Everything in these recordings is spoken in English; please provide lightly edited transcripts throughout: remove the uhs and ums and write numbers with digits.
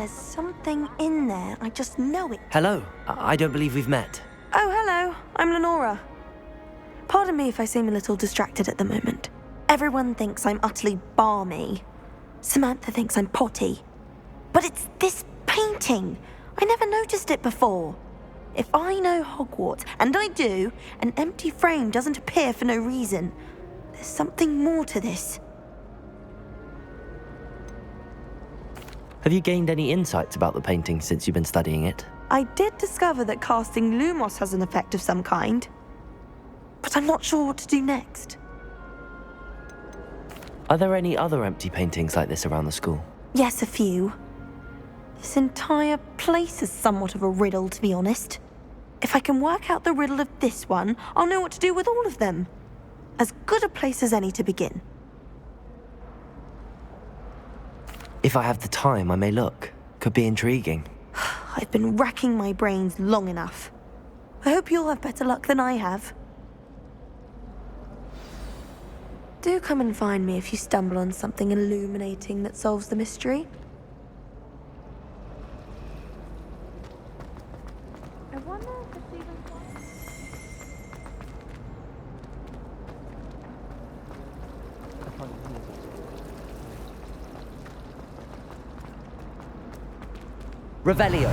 There's something in there. I just know it. Hello. I don't believe we've met. Oh, hello. I'm Lenora. Pardon me if I seem a little distracted at the moment. Everyone thinks I'm utterly balmy. Samantha thinks I'm potty. But it's this painting. I never noticed it before. If I know Hogwarts, and I do, an empty frame doesn't appear for no reason. There's something more to this. Have you gained any insights about the painting since you've been studying it? I did discover that casting Lumos has an effect of some kind. But I'm not sure what to do next. Are there any other empty paintings like this around the school? Yes, a few. This entire place is somewhat of a riddle, to be honest. If I can work out the riddle of this one, I'll know what to do with all of them. As good a place as any to begin. If I have the time, I may look. Could be intriguing. I've been racking my brains long enough. I hope you'll have better luck than I have. Do come and find me if you stumble on something illuminating that solves the mystery. I wonder if it's even Revelio.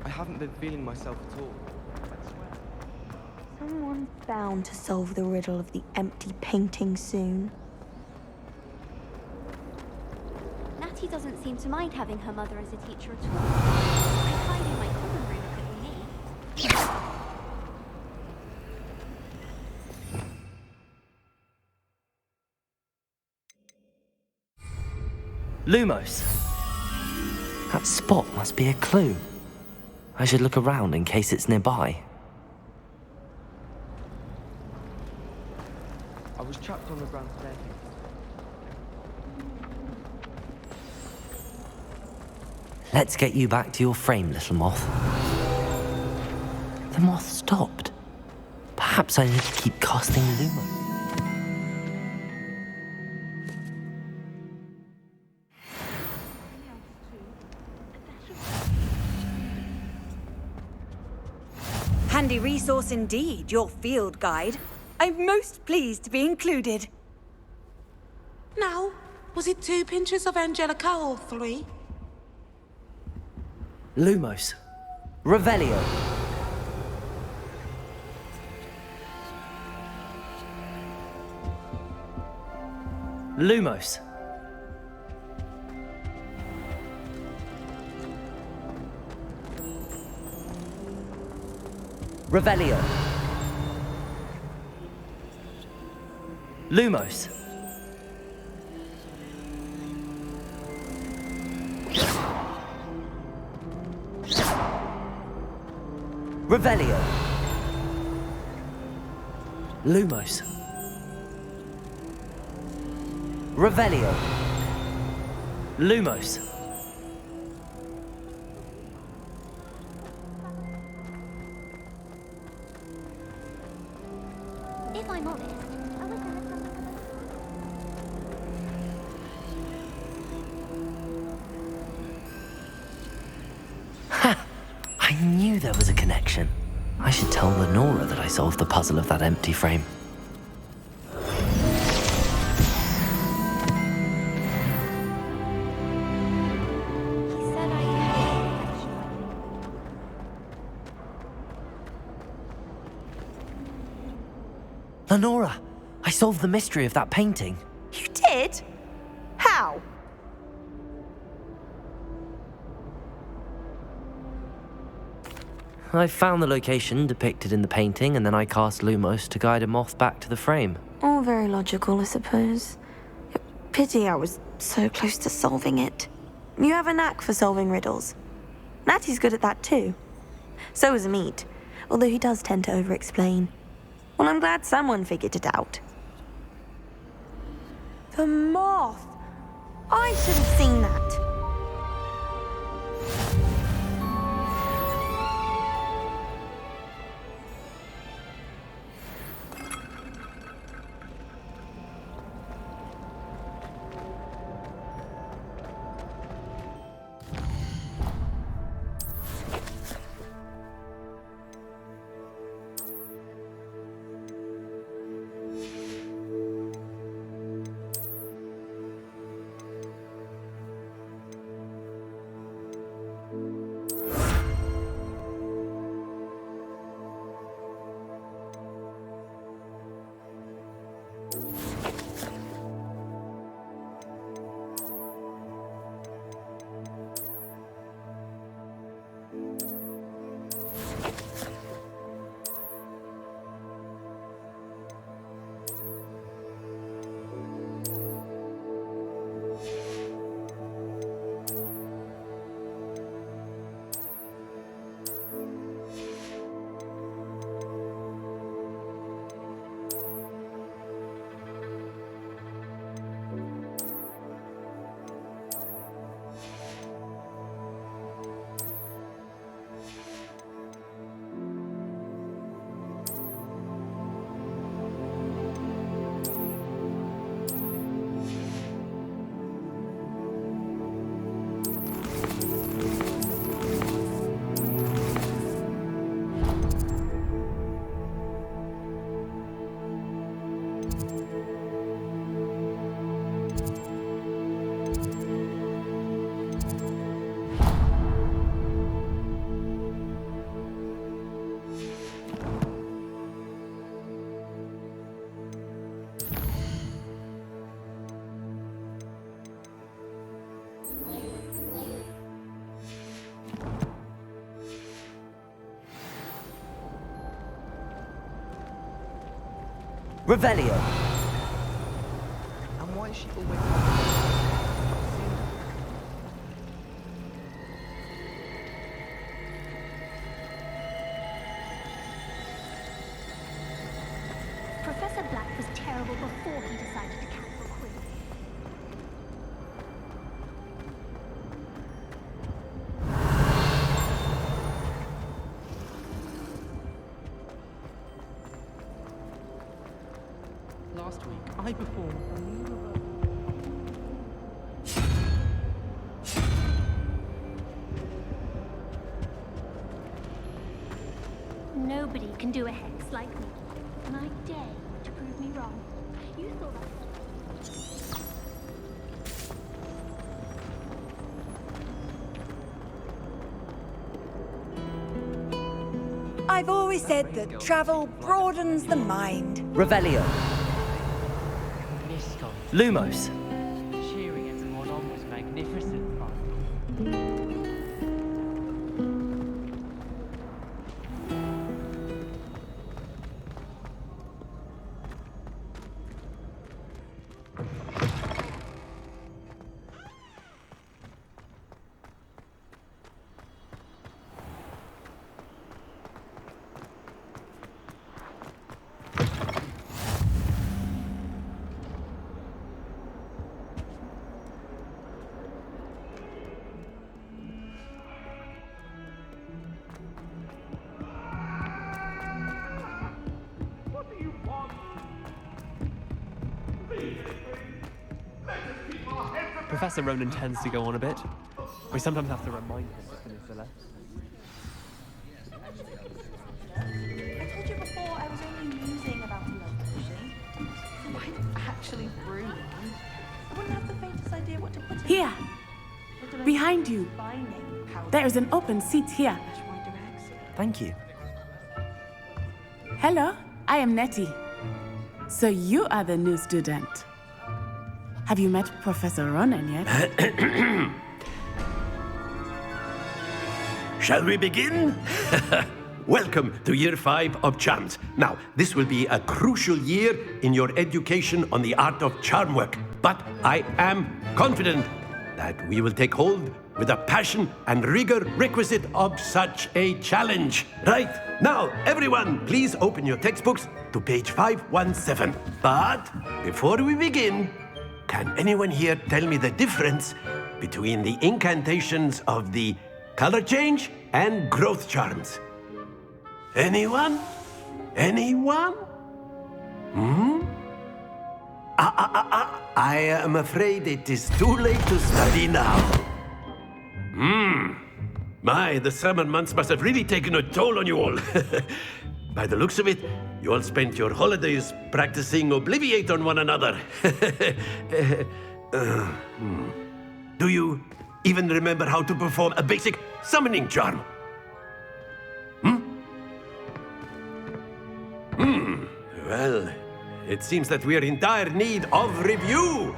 I haven't been feeling myself at all. Someone's bound to solve the riddle of the empty painting soon. Natty doesn't seem to mind having her mother as a teacher at all. I hide in my common room if it were me. Lumos. That spot must be a clue. I should look around in case it's nearby. I was trapped on the ground staircase. Let's get you back to your frame, little moth. The moth stopped. Perhaps I need to keep casting Lumos. Handy resource indeed, your field guide. I'm most pleased to be included. Now, was it 2 pinches of Angelica or 3? Lumos. Revelio. Lumos. Revelio. Lumos. Revelio. Lumos. Revelio. Lumos. If I'm honest, I wish I had something. Ha! I knew there was a connection. I should tell Lenora that I solved the puzzle of that empty frame. He said I had protection. Lenora, I solved the mystery of that painting. You did? How? I found the location depicted in the painting, and then I cast Lumos to guide a moth back to the frame. All very logical, I suppose. Pity I was so close to solving it. You have a knack for solving riddles. Natty's good at that too. So is Amit, although he does tend to over-explain. Well, I'm glad someone figured it out. The moth! I should have seen that. Revelio. And why is she always... Professor Black was terrible before he decided to cancel Quill. Last week, I performed a new Nobody can do a hex like me, and I dare you to prove me wrong. You thought that... I've always said that travel broadens the mind. Revelio. missed on. Lumos. Cheering everyone on was magnificent fun. Professor Ronan tends to go on a bit. We sometimes have to remind him to finish the lesson. I told you before I was only musing about the love potion. So I'd actually brew one. I wouldn't have the faintest idea what to put in. Here, What did I behind do? you. Binding powder. There is an open seat here. Flash my directs. Thank you. Hello, I am Nettie. So you are the new student. Have you met Professor Ronan yet? Shall we begin? Welcome to Year 5 of Charms. Now, this will be a crucial year in your education on the art of charm work. But I am confident that we will take hold with the passion and rigor requisite of such a challenge. Right, now, everyone, please open your textbooks to page 517. But before we begin, can anyone here tell me the difference between the incantations of the color change and growth charms? Anyone? Anyone? I am afraid it is too late to study now. My, the summer months must have really taken a toll on you all. By the looks of it, you all spent your holidays practicing Obliviate on one another. Do you even remember how to perform a basic summoning charm? Well, it seems that we are in dire need of review.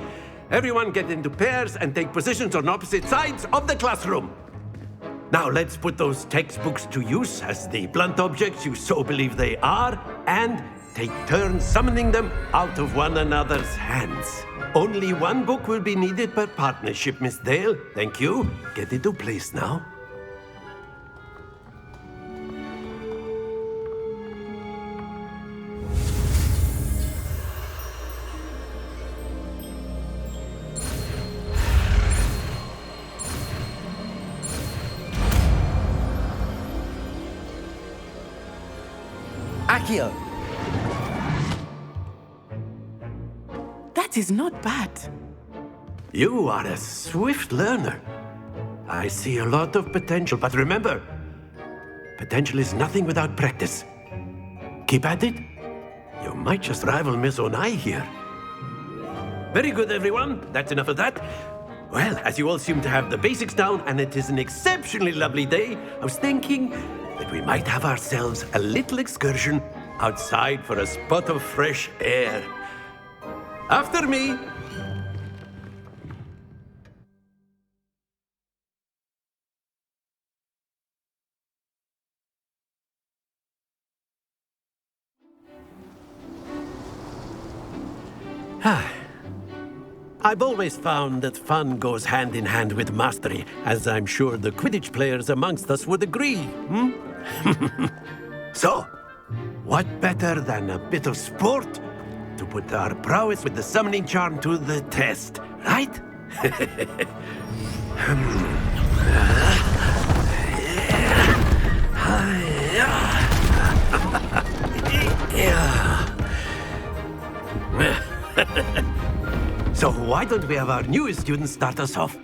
Everyone get into pairs and take positions on opposite sides of the classroom. Now let's put those textbooks to use as the blunt objects you so believe they are, and take turns summoning them out of one another's hands. Only one book will be needed per partnership, Miss Dale. Thank you. Get into place now. Accio. That is not bad. You are a swift learner. I see a lot of potential, but remember, potential is nothing without practice. Keep at it. You might just rival Miss Onai here. Very good, everyone. That's enough of that. Well, as you all seem to have the basics down, and it is an exceptionally lovely day, I was thinking that we might have ourselves a little excursion outside for a spot of fresh air. After me. I've always found that fun goes hand in hand with mastery, as I'm sure the Quidditch players amongst us would agree. So, what better than a bit of sport to put our prowess with the summoning charm to the test, right? So why don't we have our newest student start us off?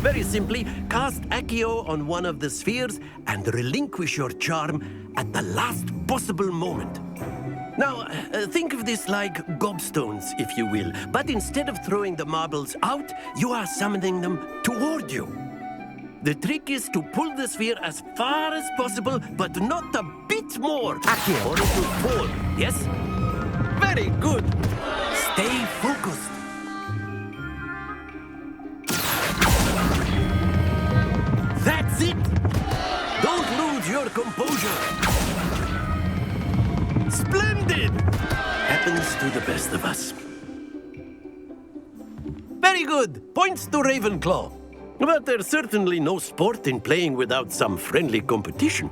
Very simply, cast Accio on one of the spheres and relinquish your charm at the last possible moment. Now, think of this like gobstones, if you will, but instead of throwing the marbles out, you are summoning them toward you. The trick is to pull the sphere as far as possible, but not a bit more. Accio, or it will fall, yes? Very good. Stay focused. That's it! Don't lose your composure. Splendid! Happens to the best of us. Very good. Points to Ravenclaw. But there's certainly no sport in playing without some friendly competition.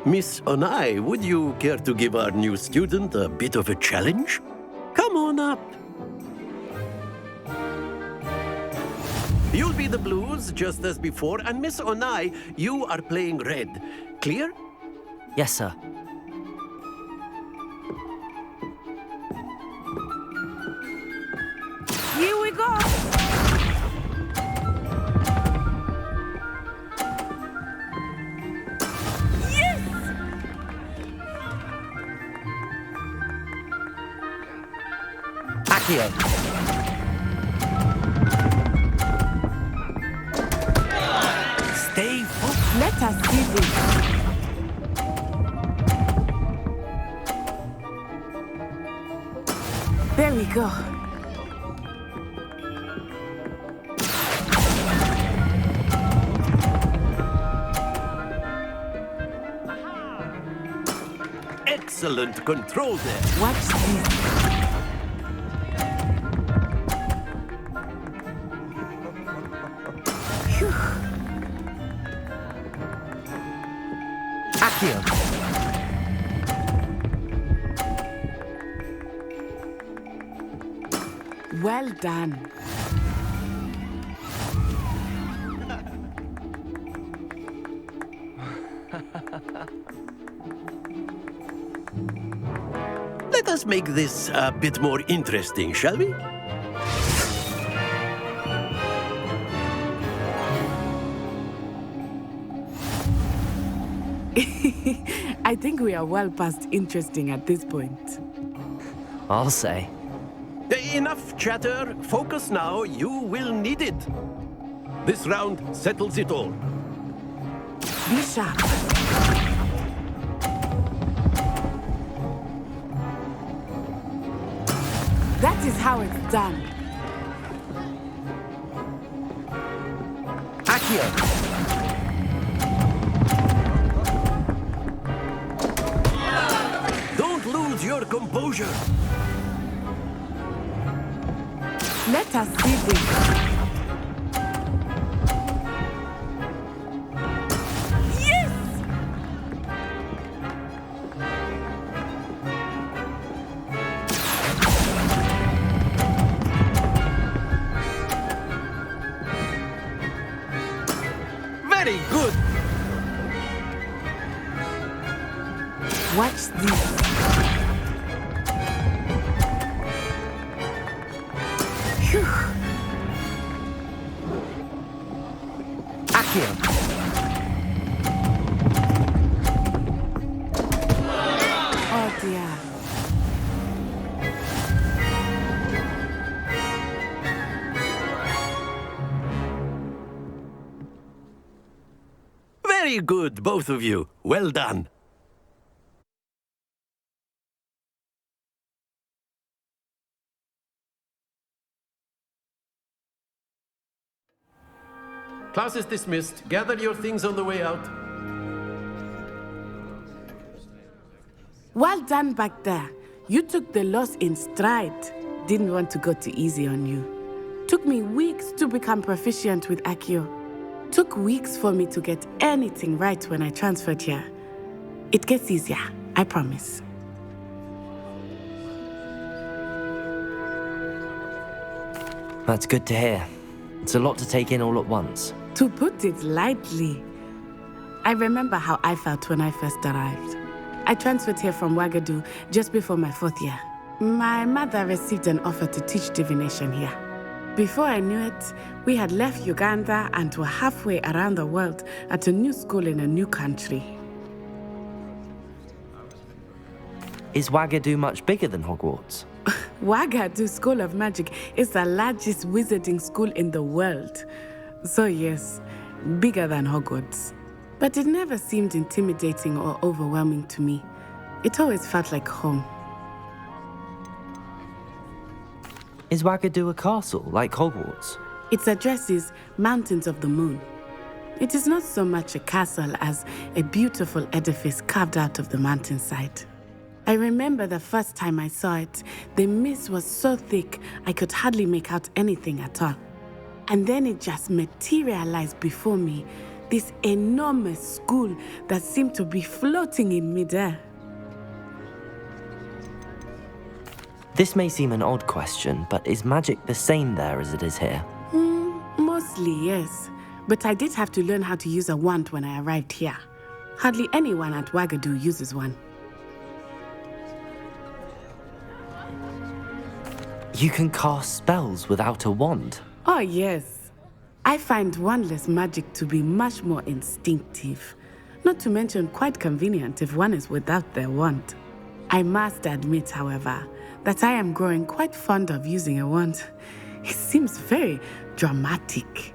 Miss Onai, would you care to give our new student a bit of a challenge? Come on up. You'll be the blues, just as before, and Miss Onai, you are playing red. Clear? Yes, sir. Here we go! Accio. Stay focused. Let us see this. There we go. Excellent control there. Watch this. Accio. Well done. Let us make this a bit more interesting, shall we? I think we are well past interesting at this point. I'll say. Enough chatter. Focus now. You will need it. This round settles it all. Be sharp. That is how it's done. Accio. Don't lose your composure. Let us see this. Yes! Very good. Watch this. Phew. Accio. Oh dear. Very good, both of you. Well done. Class is dismissed. Gather your things on the way out. Well done back there. You took the loss in stride. Didn't want to go too easy on you. Took me weeks to become proficient with Accio. Took weeks for me to get anything right when I transferred here. It gets easier, I promise. That's good to hear. It's a lot to take in all at once. To put it lightly, I remember how I felt when I first arrived. I transferred here from Ouagadougou just before my 4th year. My mother received an offer to teach divination here. Before I knew it, we had left Uganda and were halfway around the world at a new school in a new country. Is Ouagadougou much bigger than Hogwarts? Ouagadougou School of Magic is the largest wizarding school in the world. So yes, bigger than Hogwarts. But it never seemed intimidating or overwhelming to me. It always felt like home. Is Ouagadougou a castle, like Hogwarts? Its address is Mountains of the Moon. It is not so much a castle as a beautiful edifice carved out of the mountainside. I remember the first time I saw it, the mist was so thick I could hardly make out anything at all. And then it just materialized before me, this enormous school that seemed to be floating in midair. This may seem an odd question, but is magic the same there as it is here? Mostly, yes. But I did have to learn how to use a wand when I arrived here. Hardly anyone at Ouagadougou uses one. You can cast spells without a wand? Oh, yes. I find wandless magic to be much more instinctive. Not to mention quite convenient if one is without their wand. I must admit, however, that I am growing quite fond of using a wand. It seems very dramatic.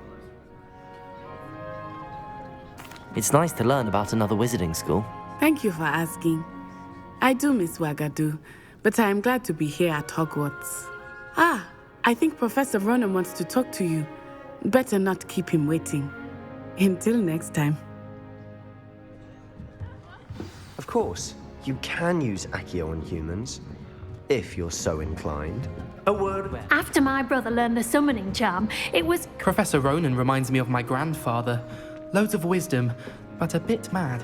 It's nice to learn about another wizarding school. Thank you for asking. I do miss Ouagadougou, but I am glad to be here at Hogwarts. I think Professor Ronan wants to talk to you. Better not keep him waiting. Until next time. Of course, you can use Accio on humans, if you're so inclined. A word. After my brother learned the summoning charm, it was... Professor Ronan reminds me of my grandfather. Loads of wisdom, but a bit mad.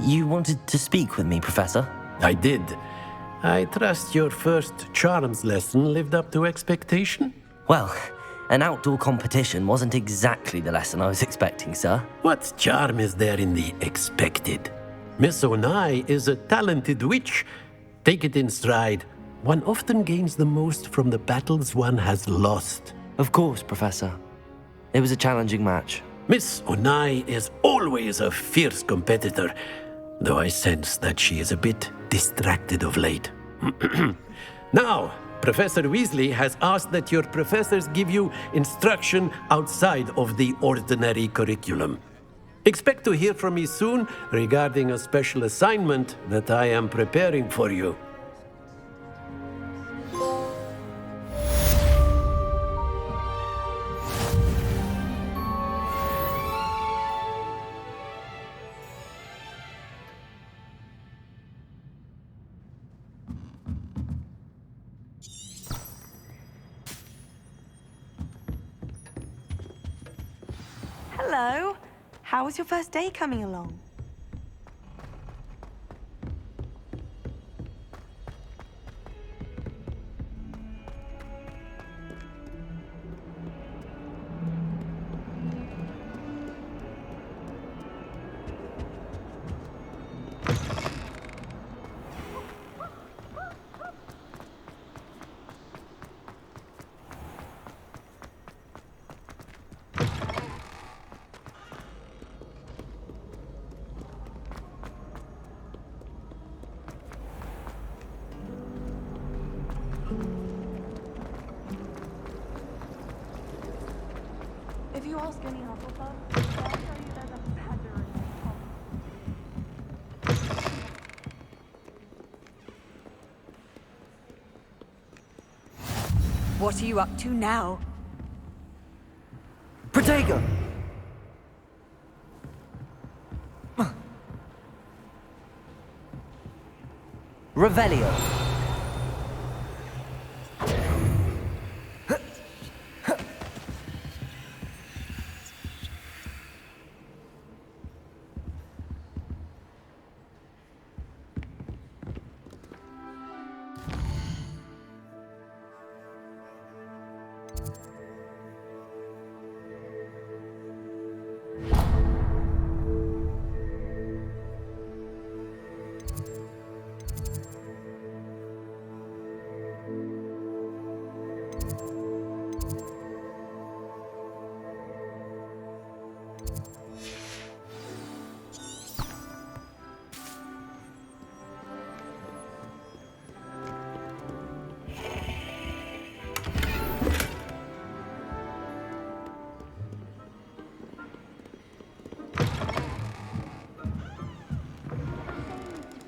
You wanted to speak with me, Professor? I did. I trust your first charms lesson lived up to expectation? Well, an outdoor competition wasn't exactly the lesson I was expecting, sir. What charm is there in the expected? Miss Onai is a talented witch. Take it in stride. One often gains the most from the battles one has lost. Of course, Professor. It was a challenging match. Miss Onai is always a fierce competitor, though I sense that she is a bit distracted of late. Now, Professor Weasley has asked that your professors give you instruction outside of the ordinary curriculum. Expect to hear from me soon regarding a special assignment that I am preparing for you. Hello. How was your first day coming along? If you ask any Hufflepuff, they'll tell you there's a badger in the top. What are you up to now? Protego! Revelio.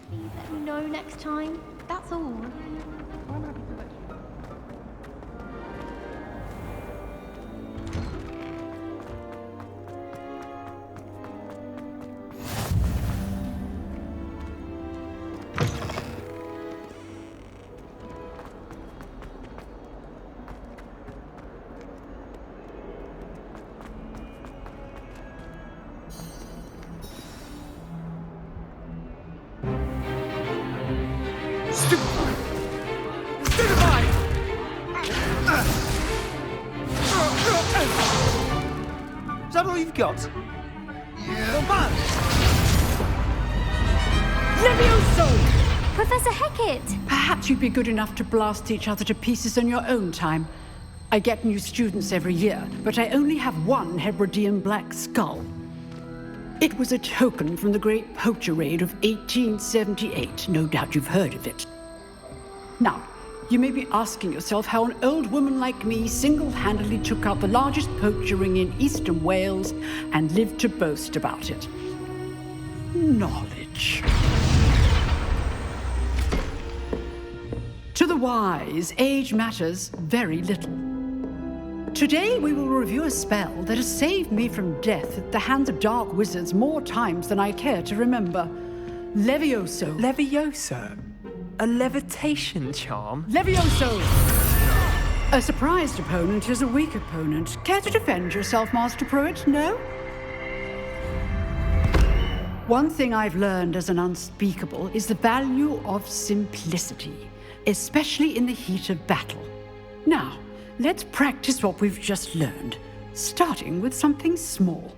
Please let me know next time. That's all. Is that all you've got? Come on! Levioso! Professor Hecat! Perhaps you'd be good enough to blast each other to pieces on your own time. I get new students every year, but I only have one Hebridean black skull. It was a token from the Great Poacher Raid of 1878. No doubt you've heard of it. Now, you may be asking yourself how an old woman like me single-handedly took out the largest poacher ring in eastern Wales and lived to boast about it. Knowledge. To the wise, age matters very little. Today we will review a spell that has saved me from death at the hands of dark wizards more times than I care to remember. Levioso. Levioso? A levitation charm? Levioso! A surprised opponent is a weak opponent. Care to defend yourself, Master Pruitt? No? One thing I've learned as an unspeakable is the value of simplicity, especially in the heat of battle. Now, let's practice what we've just learned, starting with something small.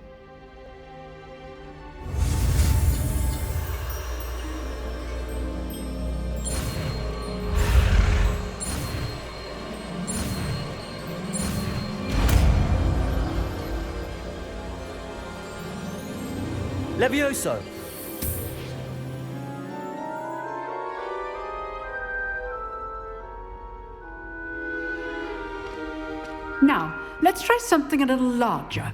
Levioso! Now, let's try something a little larger.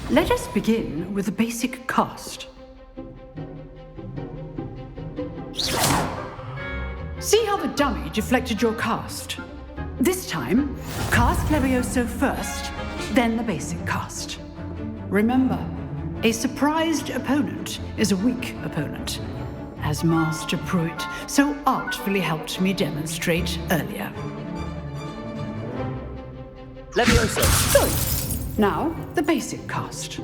Let us begin with the basic cast. See how the dummy deflected your cast? This time, cast Levioso first, then the basic cast. Remember, a surprised opponent is a weak opponent, as Master Pruitt so artfully helped me demonstrate earlier. Levioso! Good. Now, the basic cast.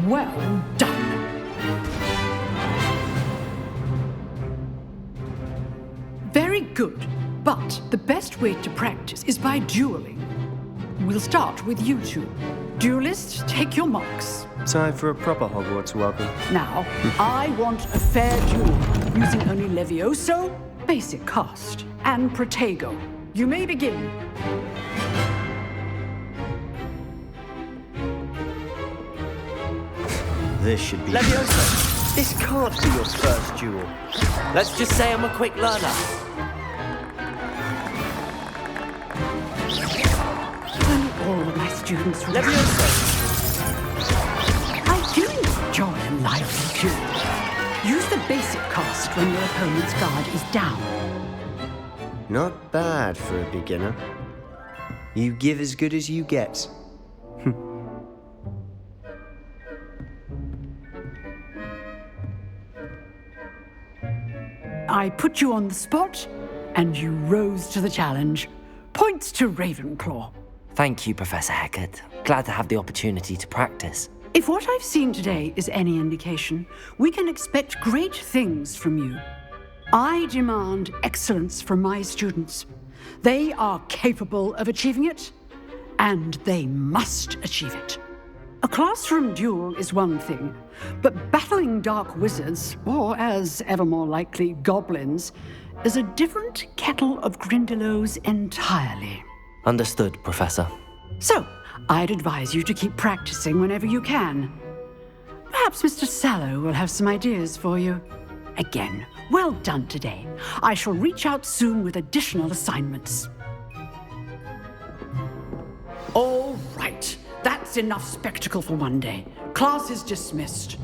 Well done. Very good, but the best way to practice is by dueling. We'll start with you two. Duelists, take your marks. Time for a proper Hogwarts welcome. Now, I want a fair duel, using only Levioso, basic cast, and Protego. You may begin. This should be... Levioso! This can't be your first duel. Let's just say I'm a quick learner. Well, all of my students... Levioso! I do need joy in life, too. Use the basic cost when your opponent's guard is down. Not bad for a beginner. You give as good as you get. I put you on the spot, and you rose to the challenge. Points to Ravenclaw. Thank you, Professor Hecat. Glad to have the opportunity to practice. If what I've seen today is any indication, we can expect great things from you. I demand excellence from my students. They are capable of achieving it, and they must achieve it. A classroom duel is one thing, but battling dark wizards, or as ever more likely, goblins, is a different kettle of Grindylows entirely. Understood, Professor. So, I'd advise you to keep practicing whenever you can. Perhaps Mr. Sallow will have some ideas for you. Again, well done today. I shall reach out soon with additional assignments. All right. That's enough spectacle for one day. Class is dismissed.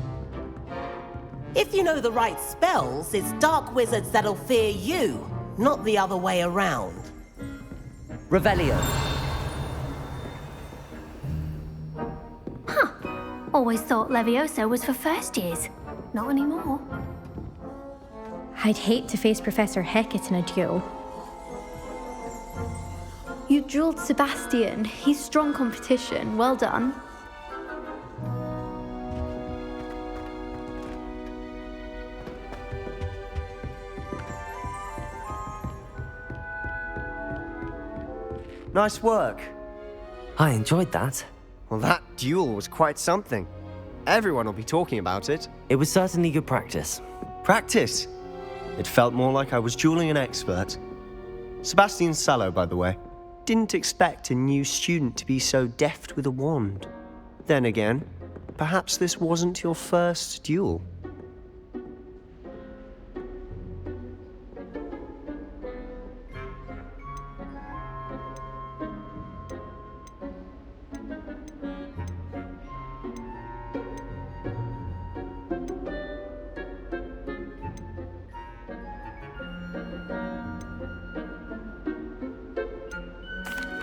If you know the right spells, it's dark wizards that'll fear you, not the other way around. Revelio. Huh. Always thought Levioso was for first years. Not anymore. I'd hate to face Professor Hecat in a duel. You drilled Sebastian. He's strong competition. Well done. Nice work. I enjoyed that. Well, that duel was quite something. Everyone will be talking about it. It was certainly good practice. Practice? It felt more like I was dueling an expert. Sebastian Sallow, by the way. Didn't expect a new student to be so deft with a wand. Then again, perhaps this wasn't your first duel.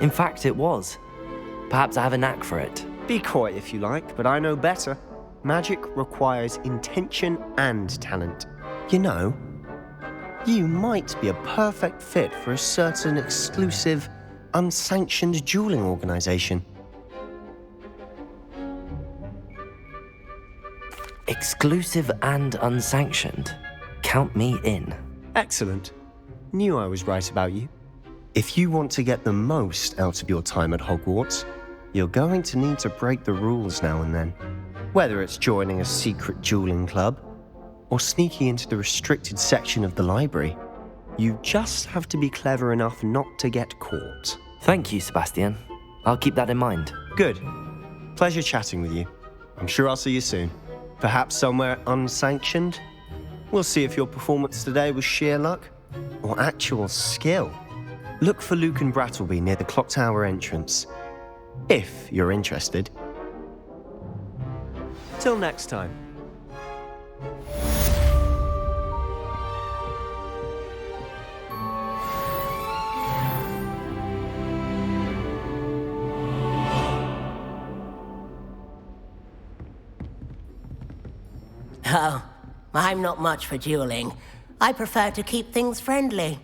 In fact, it was. Perhaps I have a knack for it. Be coy if you like, but I know better. Magic requires intention and talent. You know, you might be a perfect fit for a certain exclusive, unsanctioned dueling organization. Exclusive and unsanctioned. Count me in. Excellent. Knew I was right about you. If you want to get the most out of your time at Hogwarts, you're going to need to break the rules now and then. Whether it's joining a secret dueling club, or sneaking into the restricted section of the library, you just have to be clever enough not to get caught. Thank you, Sebastian. I'll keep that in mind. Good. Pleasure chatting with you. I'm sure I'll see you soon. Perhaps somewhere unsanctioned? We'll see if your performance today was sheer luck, or actual skill. Look for Luke and Brattleby near the clock tower entrance, if you're interested. Till next time. Oh, I'm not much for dueling. I prefer to keep things friendly.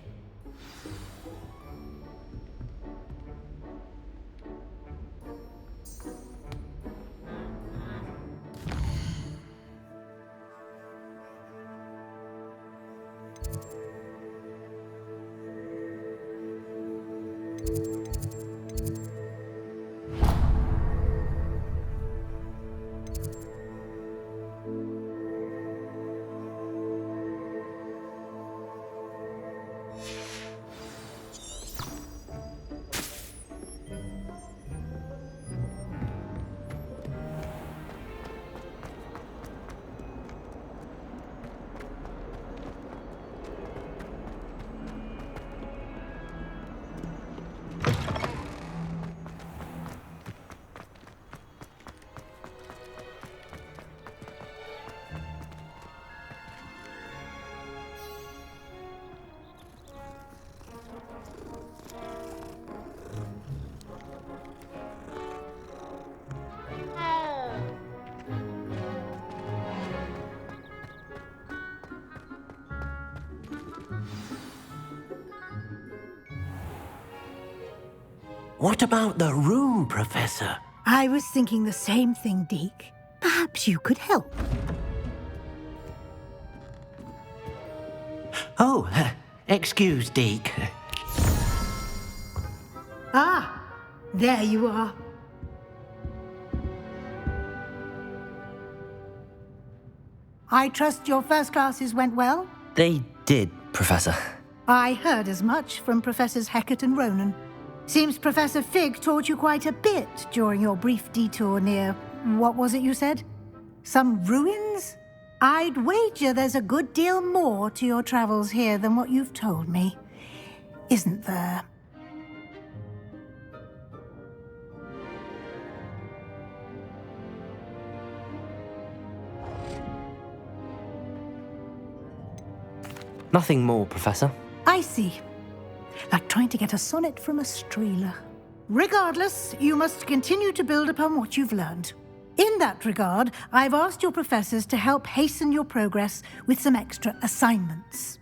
What about the room, Professor? I was thinking the same thing, Deke. Perhaps you could help. Oh, excuse, Deke. Ah, there you are. I trust your first classes went well? They did, Professor. I heard as much from Professors Hecat and Ronan. Seems Professor Fig taught you quite a bit during your brief detour near... what was it you said? Some ruins? I'd wager there's a good deal more to your travels here than what you've told me. Isn't there? Nothing more, Professor. I see. Like trying to get a sonnet from a streeler. Regardless, you must continue to build upon what you've learned. In that regard, I've asked your professors to help hasten your progress with some extra assignments.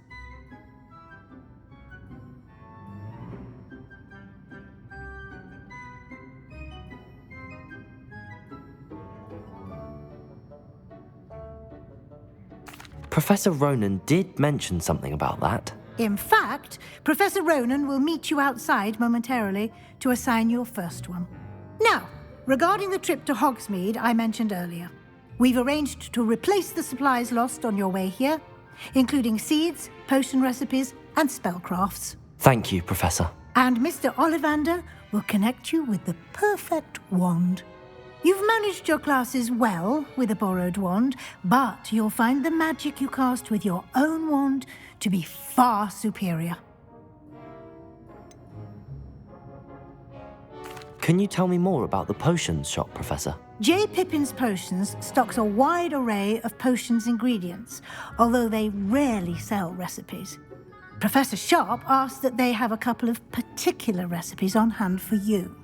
Professor Ronan did mention something about that. In fact, Professor Ronan will meet you outside momentarily to assign your first one. Now, regarding the trip to Hogsmeade I mentioned earlier, we've arranged to replace the supplies lost on your way here, including seeds, potion recipes, and spellcrafts. Thank you, Professor. And Mr. Ollivander will connect you with the perfect wand. You've managed your classes well with a borrowed wand, but you'll find the magic you cast with your own wand to be far superior. Can you tell me more about the potions shop, Professor? J. Pippin's Potions stocks a wide array of potions ingredients, although they rarely sell recipes. Professor Sharp asks that they have a couple of particular recipes on hand for you.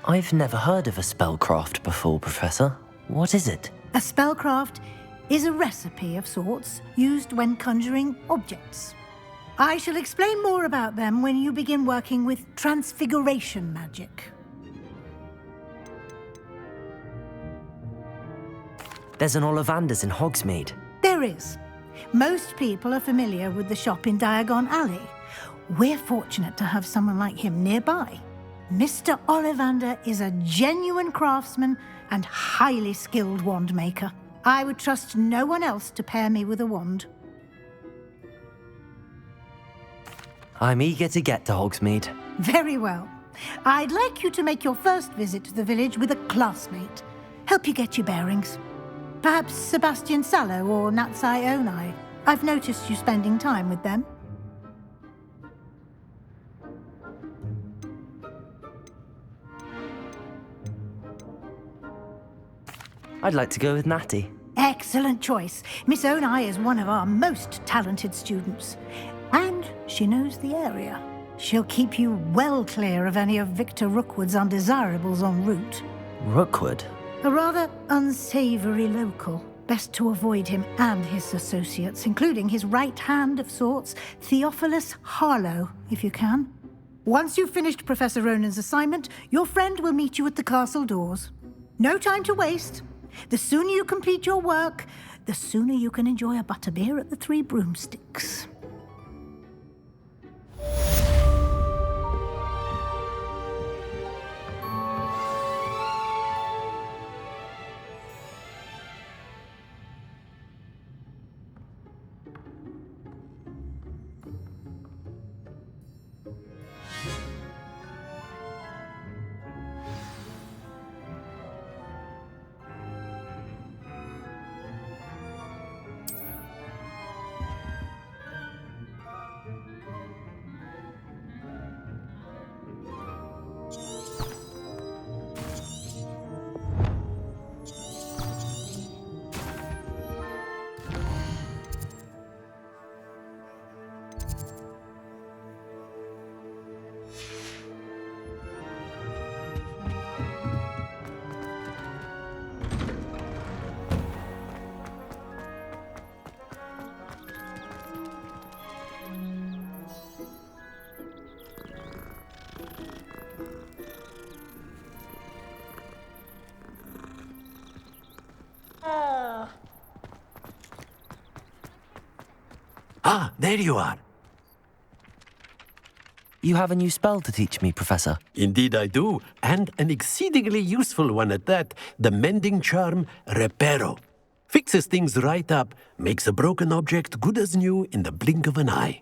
I've never heard of a spellcraft before, Professor. What is it? A spellcraft is a recipe of sorts used when conjuring objects. I shall explain more about them when you begin working with transfiguration magic. There's an Ollivander's in Hogsmeade. There is. Most people are familiar with the shop in Diagon Alley. We're fortunate to have someone like him nearby. Mr. Ollivander is a genuine craftsman and highly skilled wand maker. I would trust no one else to pair me with a wand. I'm eager to get to Hogsmeade. Very well. I'd like you to make your first visit to the village with a classmate. Help you get your bearings. Perhaps Sebastian Sallow or Natsai Onai. I've noticed you spending time with them. I'd like to go with Natty. Excellent choice. Miss Onai is one of our most talented students. And she knows the area. She'll keep you well clear of any of Victor Rookwood's undesirables en route. Rookwood? A rather unsavory local. Best to avoid him and his associates, including his right hand of sorts, Theophilus Harlow, if you can. Once you've finished Professor Ronan's assignment, your friend will meet you at the castle doors. No time to waste. The sooner you complete your work, the sooner you can enjoy a butterbeer at the Three Broomsticks. there you are. You have a new spell to teach me, Professor. Indeed I do, and an exceedingly useful one at that. The mending charm, Reparo. Fixes things right up, makes a broken object good as new in the blink of an eye.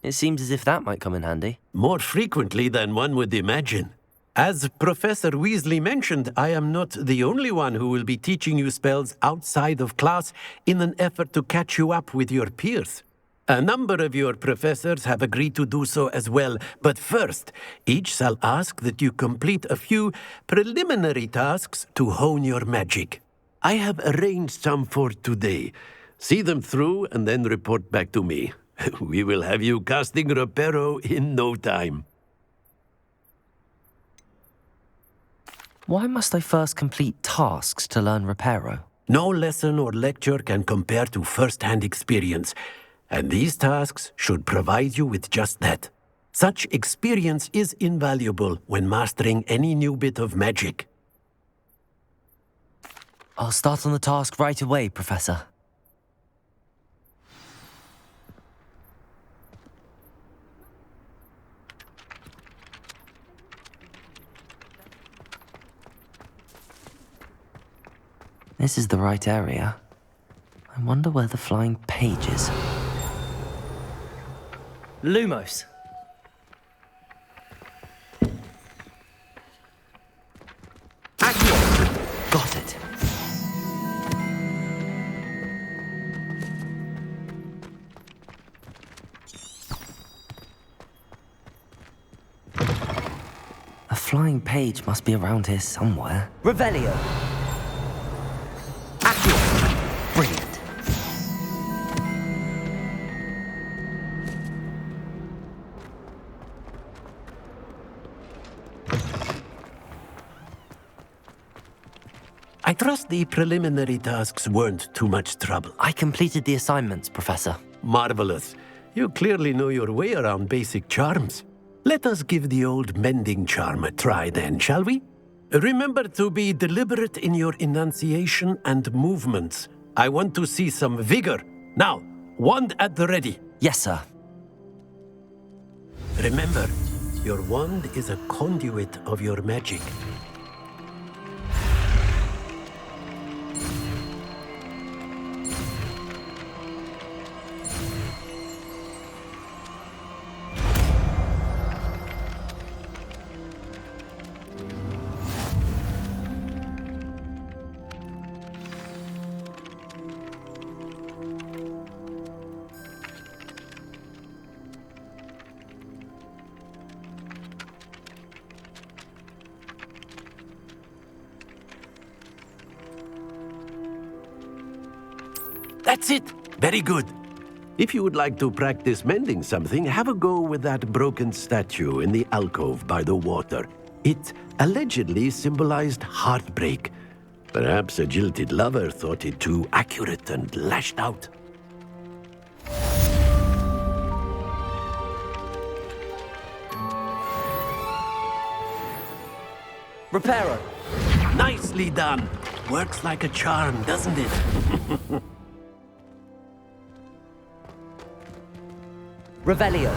It seems as if that might come in handy. More frequently than one would imagine. As Professor Weasley mentioned, I am not the only one who will be teaching you spells outside of class in an effort to catch you up with your peers. A number of your professors have agreed to do so as well, but first, each shall ask that you complete a few preliminary tasks to hone your magic. I have arranged some for today. See them through and then report back to me. We will have you casting Reparo in no time. Why must I first complete tasks to learn Reparo? No lesson or lecture can compare to first-hand experience, and these tasks should provide you with just that. Such experience is invaluable when mastering any new bit of magic. I'll start on the task right away, Professor. This is the right area. I wonder where the flying page is. Lumos. Got it. A flying page must be around here somewhere. Revelio. Brilliant. I trust the preliminary tasks weren't too much trouble. I completed the assignments, Professor. Marvelous. You clearly know your way around basic charms. Let us give the old mending charm a try then, shall we? Remember to be deliberate in your enunciation and movements. I want to see some vigor. Now, wand at the ready. Yes, sir. Remember, your wand is a conduit of your magic. That's it! Very good. If you would like to practice mending something, have a go with that broken statue in the alcove by the water. It allegedly symbolized heartbreak. Perhaps a jilted lover thought it too accurate and lashed out. Reparo. Nicely done. Works like a charm, doesn't it? Revelio.